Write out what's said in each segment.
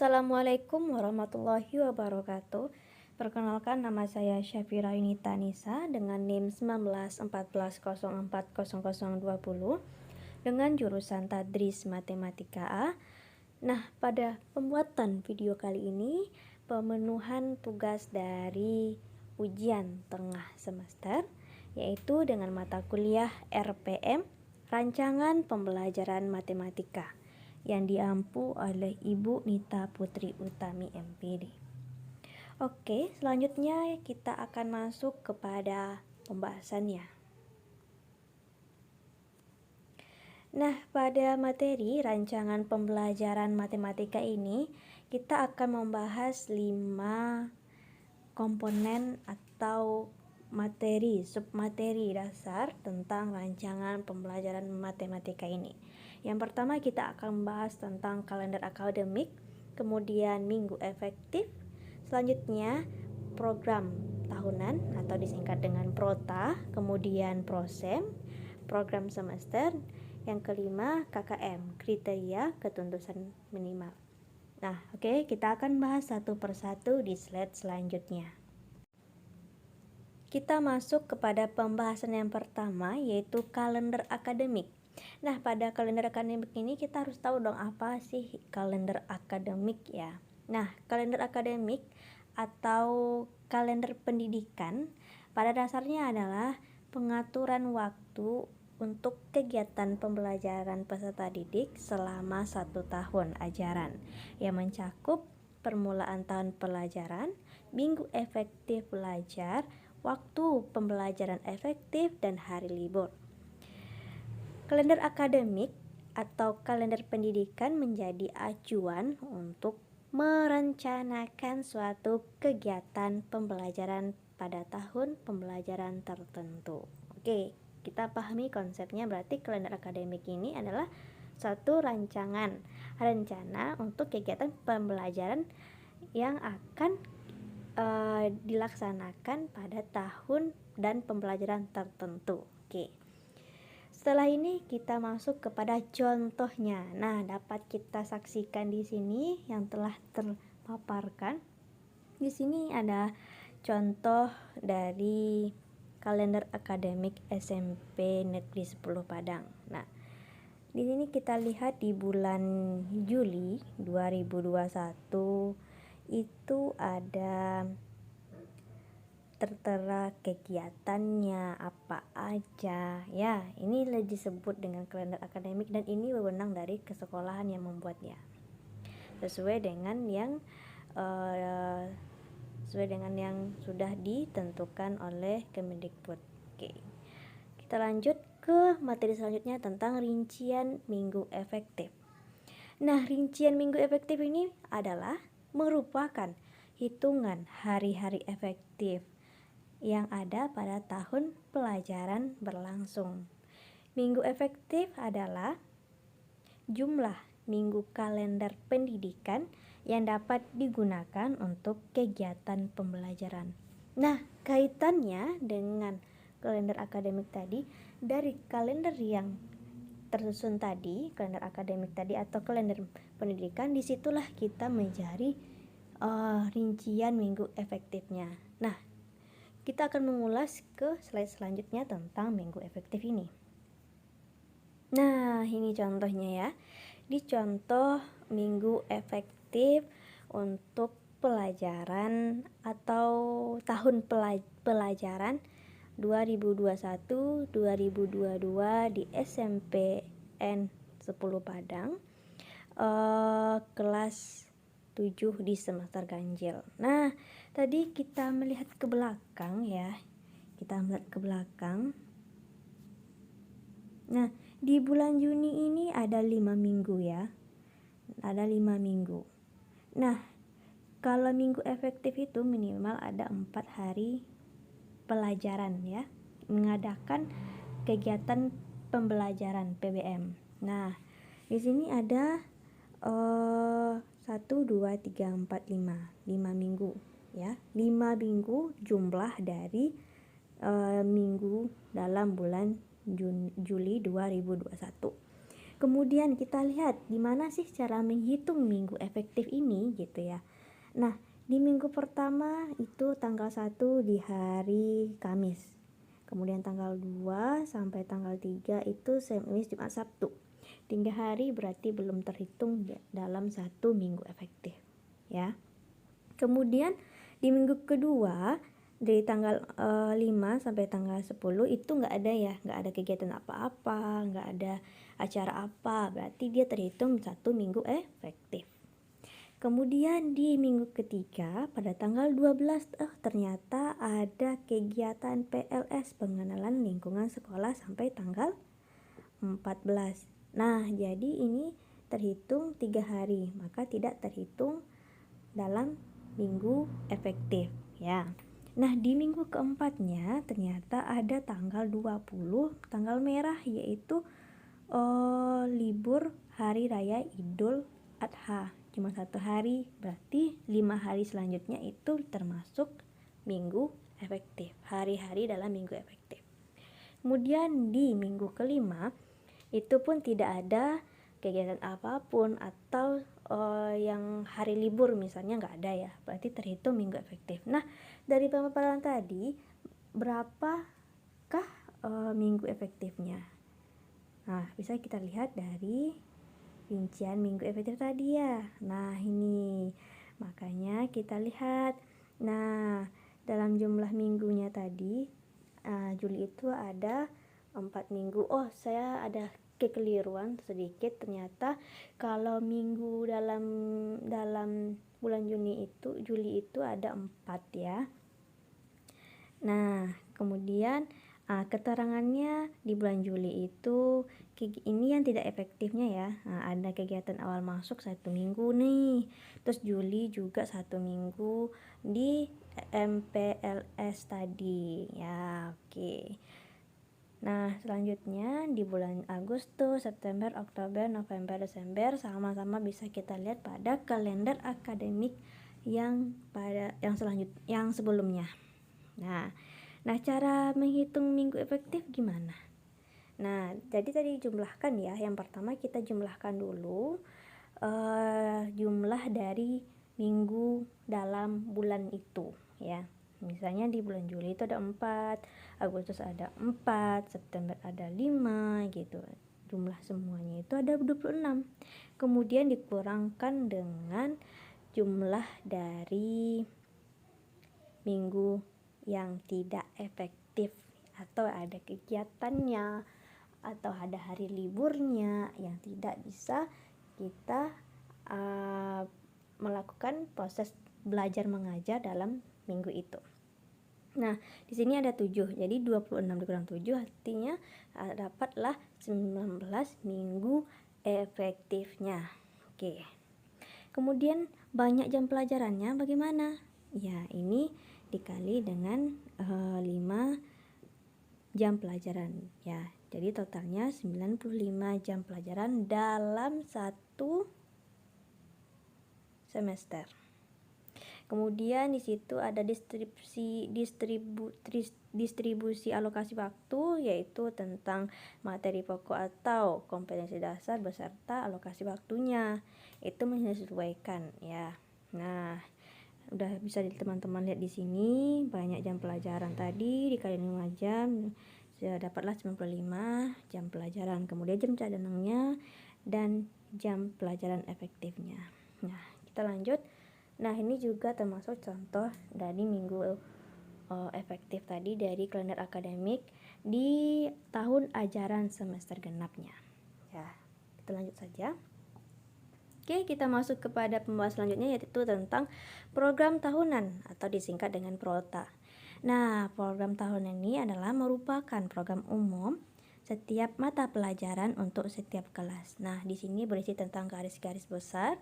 Assalamualaikum warahmatullahi wabarakatuh. Perkenalkan, nama saya Syafira Yunita Nisa dengan NIM 1914040020 dengan jurusan Tadris Matematika A. Nah, pada pembuatan video kali ini, pemenuhan tugas dari ujian tengah semester, yaitu dengan mata kuliah RPM, Rancangan Pembelajaran Matematika, yang diampu oleh Ibu Nita Putri Utami MPD. Oke, selanjutnya kita akan masuk kepada pembahasannya. Nah, pada materi rancangan pembelajaran matematika ini, kita akan membahas 5 komponen atau materi, submateri dasar tentang rancangan pembelajaran matematika ini. Yang pertama, kita akan membahas tentang kalender akademik, kemudian minggu efektif, selanjutnya program tahunan atau disingkat dengan PROTA, kemudian PROSEM, program semester, yang kelima KKM, kriteria ketuntusan minimal. Nah, oke, kita akan bahas satu persatu di slide selanjutnya. Kita masuk kepada pembahasan yang pertama, yaitu kalender akademik. Nah, pada kalender akademik ini kita harus tahu dong apa sih kalender akademik ya. Nah, kalender akademik atau kalender pendidikan pada dasarnya adalah pengaturan waktu untuk kegiatan pembelajaran peserta didik selama 1 tahun ajaran yang mencakup permulaan tahun pelajaran, minggu efektif belajar, waktu pembelajaran efektif, dan hari libur. Kalender akademik atau kalender pendidikan menjadi acuan untuk merencanakan suatu kegiatan pembelajaran pada tahun pembelajaran tertentu. Oke, kita pahami konsepnya. Berarti kalender akademik ini adalah suatu rencana untuk kegiatan pembelajaran yang akan dilaksanakan pada tahun dan pembelajaran tertentu. Oke. Setelah ini kita masuk kepada contohnya. Nah, dapat kita saksikan di sini yang telah terpaparkan. Di sini ada contoh dari kalender akademik SMP Negeri 10 Padang. Nah, di sini kita lihat di bulan Juli 2021 itu ada tertera kegiatannya apa aja ya. Ini disebut dengan kalender akademik dan ini wewenang dari kesekolahan yang membuatnya sesuai dengan yang sudah ditentukan oleh Kemendikbud. Oke, kita lanjut ke materi selanjutnya tentang rincian minggu efektif. Nah, rincian minggu efektif ini adalah merupakan hitungan hari-hari efektif yang ada pada tahun pelajaran berlangsung. Minggu efektif adalah jumlah minggu kalender pendidikan yang dapat digunakan untuk kegiatan pembelajaran. Nah, kaitannya dengan kalender akademik tadi, dari kalender yang tersusun tadi, kalender akademik tadi atau kalender pendidikan, disitulah kita mencari rincian minggu efektifnya. Nah, kita akan mengulas ke slide selanjutnya tentang minggu efektif ini. Nah, ini contohnya ya. Di contoh minggu efektif untuk pelajaran atau tahun pelajaran 2021-2022 di SMPN 10 Padang, kelas 7 di semester ganjil. Nah, tadi kita melihat ke belakang ya. Nah, di bulan Juni ini ada 5 minggu ya. Ada 5 minggu. Nah, kalau minggu efektif itu minimal ada 4 hari pelajaran ya, mengadakan kegiatan pembelajaran PBM. Nah, di sini ada 1, 2, 3, 4, 5 minggu ya. 5 minggu jumlah dari minggu dalam bulan Juli 2021. kemudian kita lihat di mana sih cara menghitung minggu efektif ini gitu ya. Nah, di minggu pertama itu tanggal 1 di hari Kamis. Kemudian tanggal 2 sampai tanggal 3 itu Senin, Jumat, Sabtu. 3 hari berarti belum terhitung dalam satu minggu efektif ya. Kemudian di minggu kedua dari tanggal 5 sampai tanggal 10 itu nggak ada ya, nggak ada kegiatan apa-apa, nggak ada acara apa, berarti dia terhitung satu minggu efektif. Kemudian di minggu ketiga pada tanggal 12 ternyata ada kegiatan PLS, pengenalan lingkungan sekolah, sampai tanggal 14. Nah, jadi ini terhitung 3 hari, maka tidak terhitung dalam minggu efektif ya. Nah, di minggu keempatnya ternyata ada tanggal 20, tanggal merah, yaitu libur hari raya Idul Adha. Cuma 1 hari, berarti 5 hari selanjutnya itu termasuk minggu efektif, hari-hari dalam minggu efektif. Kemudian di minggu kelima itu pun tidak ada kegiatan apapun atau yang hari libur misalnya nggak ada ya, berarti terhitung minggu efektif. Nah, dari pemaparan tadi berapakah minggu efektifnya? Nah, bisa kita lihat dari rincian minggu efektif tadi ya. Nah, ini makanya kita lihat. Nah, dalam jumlah minggunya tadi Juli itu ada 4 minggu. Oh, saya ada kekeliruan sedikit, ternyata kalau minggu dalam bulan Juli itu ada 4 ya. Nah, kemudian keterangannya di bulan Juli itu ini yang tidak efektifnya ya. Nah, ada kegiatan awal masuk 1 minggu nih, terus Juli juga 1 minggu di MPLS tadi ya. Oke. Nah, selanjutnya di bulan Agustus, September, Oktober, November, Desember sama-sama bisa kita lihat pada kalender akademik yang sebelumnya. Nah, cara menghitung minggu efektif gimana? Nah, jadi tadi jumlahkan ya. Yang pertama kita jumlahkan dulu jumlah dari minggu dalam bulan itu ya. Misalnya di bulan Juli itu ada 4, Agustus ada 4, September ada 5 gitu. Jumlah semuanya itu ada 26. Kemudian dikurangkan dengan jumlah dari minggu yang tidak efektif atau ada kegiatannya atau ada hari liburnya yang tidak bisa kita melakukan proses belajar mengajar dalam minggu itu. Nah, di sini ada 7. Jadi 26 dikurang 7 artinya dapatlah 19 minggu efektifnya. Oke. Kemudian banyak jam pelajarannya bagaimana? Ya, ini dikali dengan 5 jam pelajaran ya. Jadi totalnya 95 jam pelajaran dalam satu semester. Kemudian di situ ada distribusi alokasi waktu, yaitu tentang materi pokok atau kompetensi dasar beserta alokasi waktunya. Itu menyesuaikan ya. Nah, udah bisa teman-teman lihat di sini, banyak jam pelajaran tadi dikali 5 jam sudah dapatlah 95 jam pelajaran. Kemudian jam cadangnya dan jam pelajaran efektifnya. Nah, kita lanjut. Nah, ini juga termasuk contoh dari minggu efektif tadi dari kalender akademik di tahun ajaran semester genapnya. Ya, kita lanjut saja. Oke, kita masuk kepada pembahasan selanjutnya, yaitu tentang program tahunan atau disingkat dengan PROTA. Nah, program tahunan ini adalah merupakan program umum setiap mata pelajaran untuk setiap kelas. Nah, di sini berisi tentang garis-garis besar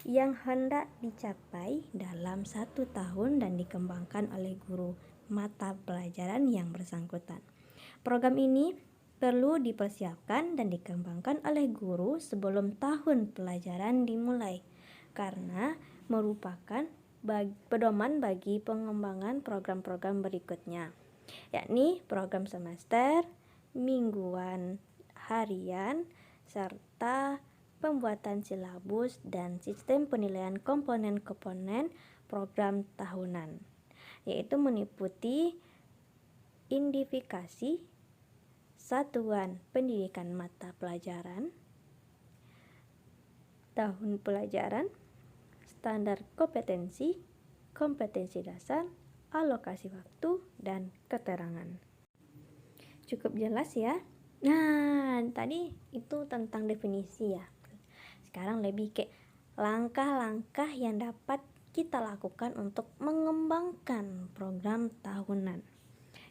yang hendak dicapai dalam 1 tahun dan dikembangkan oleh guru mata pelajaran yang bersangkutan. Program ini perlu dipersiapkan dan dikembangkan oleh guru sebelum tahun pelajaran dimulai, karena merupakan pedoman bagi pengembangan program-program berikutnya, yakni program semester, mingguan, harian, serta pembuatan silabus dan sistem penilaian komponen-komponen program tahunan, yaitu meliputi identifikasi satuan pendidikan mata pelajaran, tahun pelajaran, standar kompetensi, kompetensi dasar, alokasi waktu, dan keterangan. Cukup jelas ya? Nah, tadi itu tentang definisi ya. Sekarang lebih ke langkah-langkah yang dapat kita lakukan untuk mengembangkan program tahunan.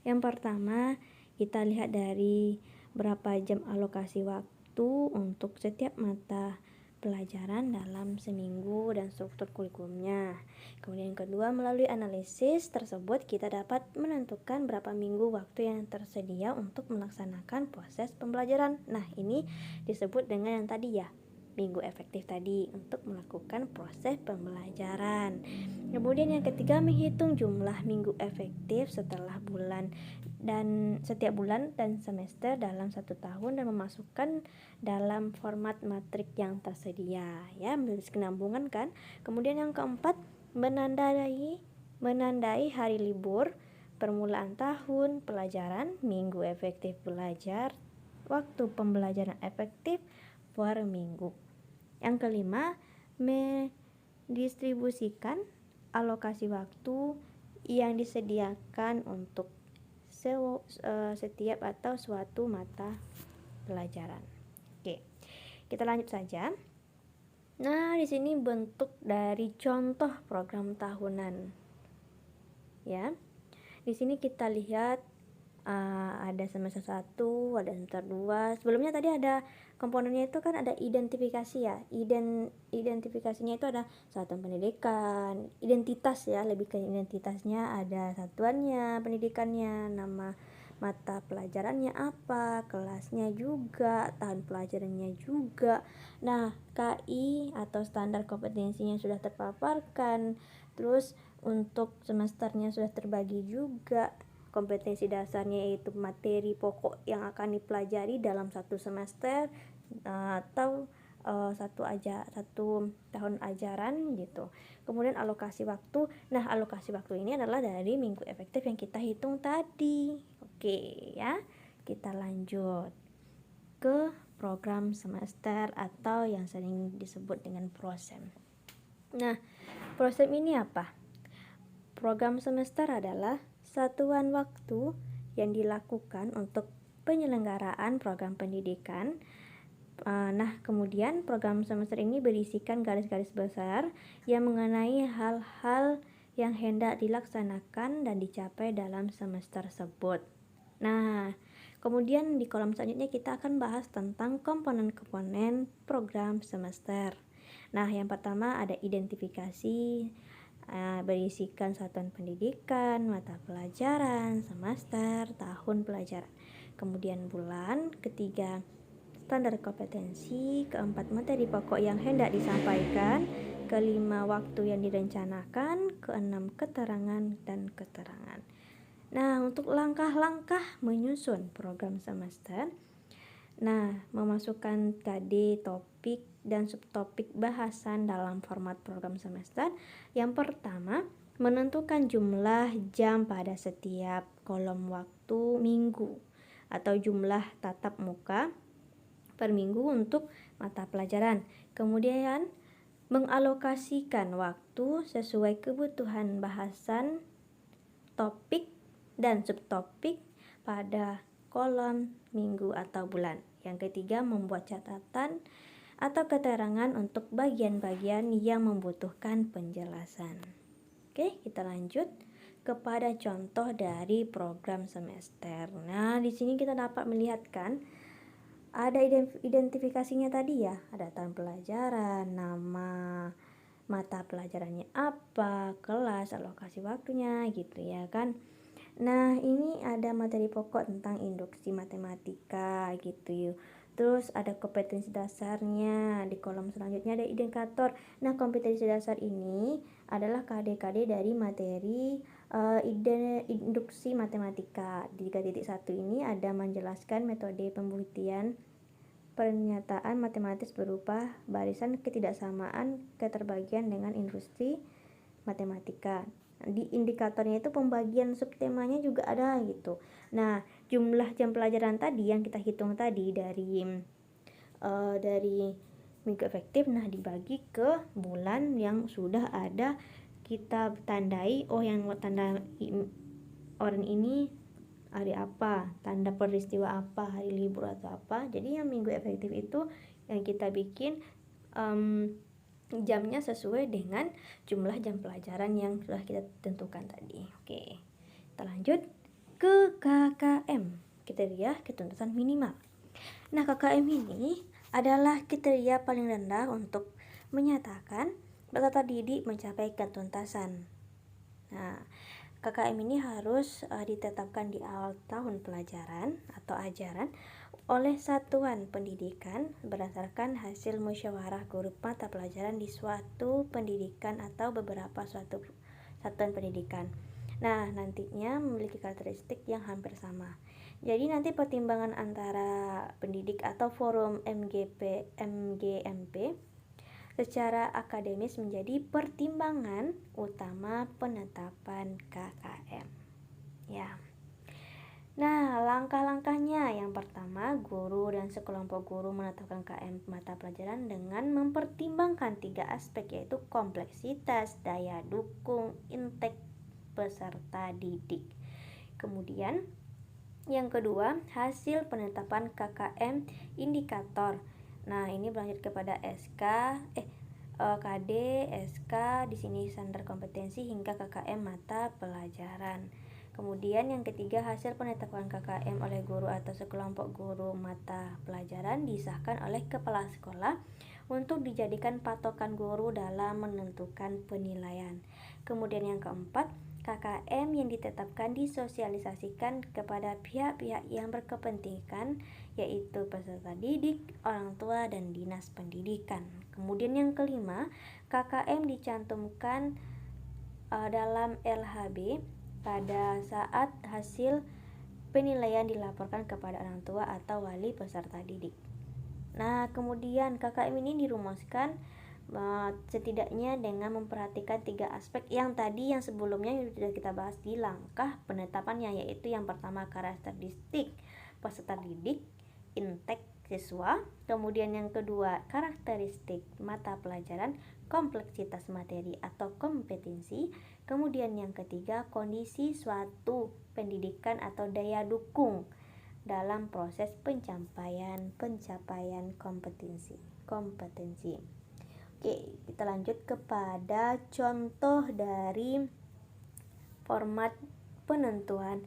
Yang pertama, kita lihat dari berapa jam alokasi waktu untuk setiap mata pelajaran dalam seminggu dan struktur kurikulumnya. Kemudian yang kedua, melalui analisis tersebut kita dapat menentukan berapa minggu waktu yang tersedia untuk melaksanakan proses pembelajaran. Nah, ini disebut dengan yang tadi ya, minggu efektif tadi untuk melakukan proses pembelajaran. Kemudian yang ketiga, menghitung jumlah minggu efektif setelah bulan dan setiap bulan dan semester dalam satu tahun dan memasukkan dalam format matrik yang tersedia ya, berkesinambungan kan. Kemudian yang keempat, menandai hari libur, permulaan tahun pelajaran, minggu efektif belajar, waktu pembelajaran efektif per minggu. Yang kelima, mendistribusikan alokasi waktu yang disediakan untuk setiap atau suatu mata pelajaran. Oke, kita lanjut saja. Nah, di sini bentuk dari contoh program tahunan. Ya. Di sini kita lihat ada semester 1, ada semester 2. Sebelumnya tadi ada komponennya itu kan ada identifikasi ya. Identifikasinya itu ada satuan pendidikan, identitas ya, lebih ke identitasnya, ada satuannya, pendidikannya, nama mata pelajarannya apa, kelasnya juga, tahun pelajarannya juga. Nah, KI atau standar kompetensinya sudah terpaparkan. Terus untuk semesternya sudah terbagi juga. Kompetensi dasarnya yaitu materi pokok yang akan dipelajari dalam satu semester atau satu tahun ajaran gitu. Kemudian alokasi waktu. Nah, alokasi waktu ini adalah dari minggu efektif yang kita hitung tadi. Oke ya, kita lanjut ke program semester atau yang sering disebut dengan prosem. Nah, prosem ini apa? Program semester adalah satuan waktu yang dilakukan untuk penyelenggaraan program pendidikan. Nah, kemudian program semester ini berisikan garis-garis besar yang mengenai hal-hal yang hendak dilaksanakan dan dicapai dalam semester tersebut. Nah, kemudian di kolom selanjutnya kita akan bahas tentang komponen-komponen program semester. Nah, yang pertama ada identifikasi, berisikan satuan pendidikan, mata pelajaran, semester, tahun pelajaran. Kemudian bulan, ketiga standar kompetensi, keempat materi pokok yang hendak disampaikan, kelima waktu yang direncanakan, keenam keterangan dan keterangan. Nah, untuk langkah-langkah menyusun program semester, nah, memasukkan KD, topik, dan subtopik bahasan dalam format program semester. Yang pertama, menentukan jumlah jam pada setiap kolom waktu minggu atau jumlah tatap muka per minggu untuk mata pelajaran. Kemudian, mengalokasikan waktu sesuai kebutuhan bahasan, topik, dan subtopik pada kolom minggu atau bulan. Yang ketiga, membuat catatan atau keterangan untuk bagian-bagian yang membutuhkan penjelasan. Oke, kita lanjut kepada contoh dari program semester. Nah, di sini kita dapat melihatkan ada identifikasinya tadi ya, ada tahun pelajaran, nama mata pelajarannya apa, kelas, alokasi waktunya gitu ya kan. Nah, ini ada materi pokok tentang induksi matematika gitu yuk. Terus ada kompetensi dasarnya, di kolom selanjutnya ada indikator. Nah, kompetensi dasar ini adalah KD-KD dari materi induksi matematika. Di 3.1 ini ada menjelaskan metode pembuktian pernyataan matematis berupa barisan ketidaksamaan keterbagian dengan industri matematika. Di indikatornya itu pembagian subtemanya juga ada gitu. Nah, jumlah jam pelajaran tadi yang kita hitung tadi dari minggu efektif, nah dibagi ke bulan yang sudah ada kita tandai, oh yang tanda orang ini hari apa, tanda peristiwa apa, hari libur atau apa. Jadi yang minggu efektif itu yang kita bikin jamnya sesuai dengan jumlah jam pelajaran yang sudah kita tentukan tadi. Oke, kita lanjut ke KKM, kriteria ketuntasan minimal. Nah, KKM ini adalah kriteria paling rendah untuk menyatakan peserta didik mencapai ketuntasan. Nah, KKM ini harus ditetapkan di awal tahun pelajaran atau ajaran oleh satuan pendidikan berdasarkan hasil musyawarah guru mata pelajaran di suatu pendidikan atau beberapa suatu satuan pendidikan. Nah, nantinya memiliki karakteristik yang hampir sama. Jadi nanti pertimbangan antara pendidik atau forum MGMP secara akademis menjadi pertimbangan utama penetapan KKM. Ya. Nah, langkah-langkahnya yang pertama, guru dan sekelompok guru menetapkan KKM mata pelajaran dengan mempertimbangkan 3 aspek, yaitu kompleksitas, daya dukung, intake peserta didik. Kemudian yang kedua, hasil penetapan KKM indikator. Nah, ini berlanjut kepada KD, SK, di sini standar kompetensi hingga KKM mata pelajaran. Kemudian yang ketiga, hasil penetapan KKM oleh guru atau sekelompok guru mata pelajaran disahkan oleh kepala sekolah untuk dijadikan patokan guru dalam menentukan penilaian. Kemudian yang keempat, KKM yang ditetapkan disosialisasikan kepada pihak-pihak yang berkepentingan, yaitu peserta didik, orang tua, dan dinas pendidikan. Kemudian yang kelima, KKM dicantumkan dalam LHB pada saat hasil penilaian dilaporkan kepada orang tua atau wali peserta didik. Nah, kemudian KKM ini dirumuskan setidaknya dengan memperhatikan 3 aspek yang tadi yang sebelumnya sudah kita bahas di langkah penetapannya, yaitu yang pertama karakteristik peserta didik, intake siswa, kemudian yang kedua karakteristik mata pelajaran, kompleksitas materi atau kompetensi, kemudian yang ketiga kondisi suatu pendidikan atau daya dukung dalam proses pencapaian kompetensi. Oke, kita lanjut kepada contoh dari format penentuan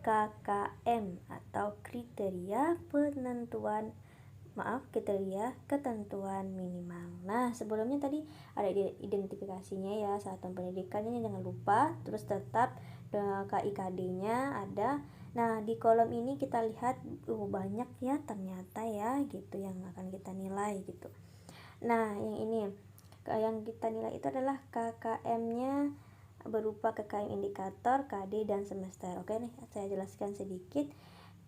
KKM atau kriteria ketentuan minimal. Nah, sebelumnya tadi ada identifikasinya ya, satuan pendidikannya jangan lupa, terus tetap KIKD-nya ada. Nah, di kolom ini kita lihat banyak ya ternyata ya gitu yang akan kita nilai gitu. Nah, yang kita nilai itu adalah KKM-nya berupa KKM indikator, KD, dan semester. Oke nih, saya jelaskan sedikit.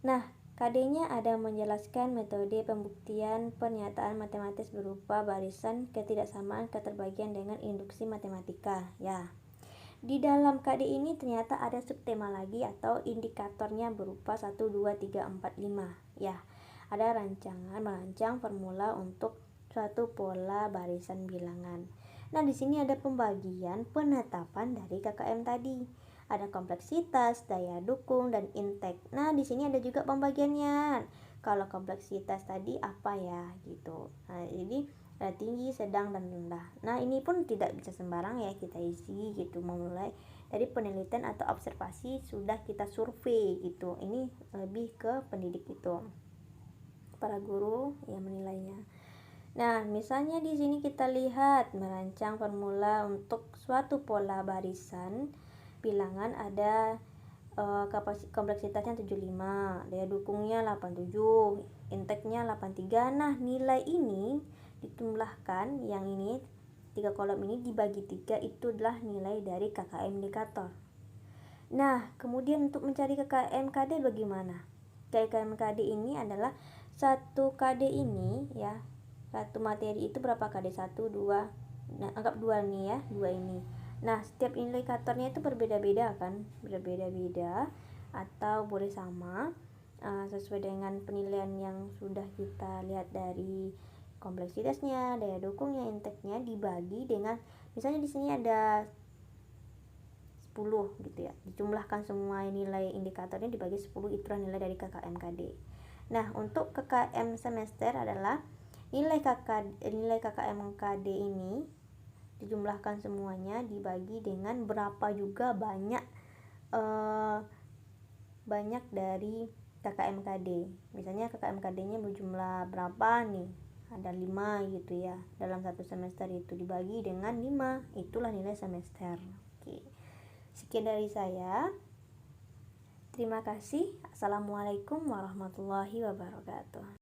Nah, KD-nya ada menjelaskan metode pembuktian pernyataan matematis berupa barisan ketidaksamaan keterbagian dengan induksi matematika. Ya, di dalam KD ini ternyata ada subtema lagi atau indikatornya berupa 1, 2, 3, 4, 5. Ya, ada merancang formula untuk suatu pola barisan bilangan. Nah, di sini ada pembagian penetapan dari KKM tadi. Ada kompleksitas, daya dukung, dan intake. Nah, di sini ada juga pembagiannya. Kalau kompleksitas tadi apa ya gitu. Nah, jadi tinggi, sedang, dan rendah. Nah, ini pun tidak bisa sembarang ya kita isi gitu. Memulai dari penelitian atau observasi sudah kita survei gitu. Ini lebih ke pendidik itu. Para guru yang menilainya. Nah, misalnya di sini kita lihat merancang formula untuk suatu pola barisan bilangan, ada kompleksitasnya 75, daya dukungnya 87, intake-nya 83. Nah, nilai ini dijumlahkan, yang ini 3 kolom ini dibagi 3, itu adalah nilai dari KKM indikator. Nah, kemudian untuk mencari KKM KD bagaimana? KKM KD ini adalah satu KD ini ya, satu materi itu berapa KD? 1, 2, nah anggap 2 nih ya, 2 ini. Nah setiap indikatornya itu berbeda-beda kan, berbeda-beda atau boleh sama, sesuai dengan penilaian yang sudah kita lihat dari kompleksitasnya, daya dukungnya, intake-nya dibagi dengan, misalnya di sini ada 10 gitu ya, dijumlahkan semua nilai indikatornya dibagi 10, itulah nilai dari KKM KD. Nah untuk KKM semester adalah nilai KKM KD ini dijumlahkan semuanya dibagi dengan berapa juga banyak dari KKM KD. Misalnya KKM KD nya berjumlah berapa nih, ada 5 gitu ya, dalam satu semester itu dibagi dengan 5, itulah nilai semester. Oke, sekian dari saya. Terima kasih. Assalamualaikum warahmatullahi wabarakatuh.